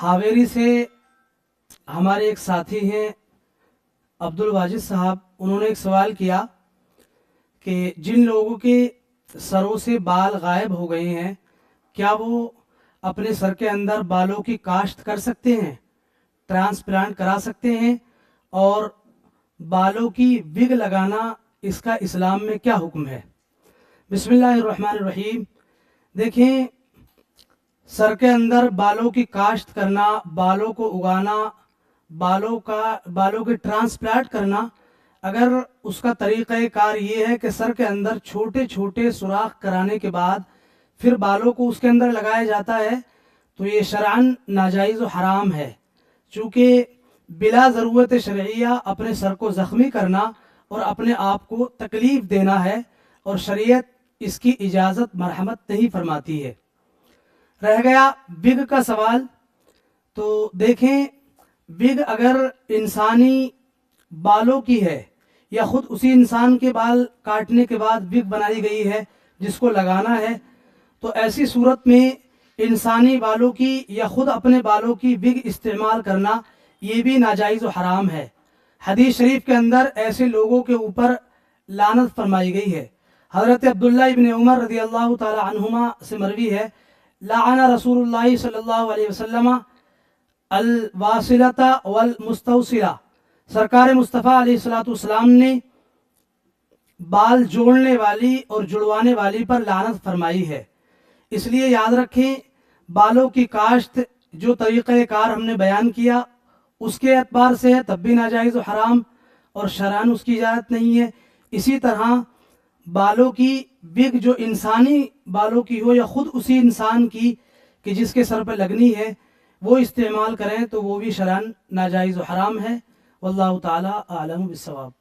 हावेरी से हमारे एक साथी हैं अब्दुल वाजिद साहब, उन्होंने एक सवाल किया कि जिन लोगों के सरों से बाल गायब हो गए हैं, क्या वो अपने सर के अंदर बालों की काश्त कर सकते हैं, ट्रांसप्लांट करा सकते हैं, और बालों की विग लगाना इसका इस्लाम में क्या हुक्म है। बिस्मिल्लाहिर्रहमानिर्रहीम। देखें, सर के अंदर बालों की काश्त करना, बालों को उगाना, बालों के ट्रांसप्लांट करना, अगर उसका तरीक़ाकार ये है कि सर के अंदर छोटे छोटे सुराख कराने के बाद फिर बालों को उसके अंदर लगाया जाता है, तो ये शरअन नाजायज़ व हराम है। चूँकि बिला ज़रूरत शरइया अपने सर को ज़ख्मी करना और अपने आप को तकलीफ़ देना है, और शरीयत इसकी इजाज़त मरहमत नहीं फरमाती है। रह गया विग का सवाल, तो देखें, विग अगर इंसानी बालों की है या ख़ुद उसी इंसान के बाल काटने के बाद विग बनाई गई है जिसको लगाना है, तो ऐसी सूरत में इंसानी बालों की या ख़ुद अपने बालों की विग इस्तेमाल करना ये भी नाजायज़ व हराम है। हदीस शरीफ के अंदर ऐसे लोगों के ऊपर लानत फरमाई गई है। हज़रत अब्दुल्ला इब्न उमर रज़ियल्लाहु ताला अन्हुमा से मरवी है, लाअना रसूलुल्लाह सल्लल्लाहु अलैहि वसल्लम अल वासिलता वल मुस्तौसिला। सरकार मुस्तफ़ा अलैहिस्सलातु वस्सलाम ने बाल जोड़ने वाली और जुड़वाने वाली पर लानत फरमाई है। इसलिए याद रखें, बालों की काश्त जो तरीक़ाकार हमने बयान किया उसके एतबार से है तब भी नाजायज़ व हराम, और शरअन उसकी इजाज़त नहीं है। इसी तरह बालों की विग जो इंसानी बालों की हो या ख़ुद उसी इंसान की कि जिसके सर पर लगनी है, वो इस्तेमाल करें तो वो भी शरअन नाजायज़ व हराम है। वल्लाहु ताला आलम बिस्सवाब।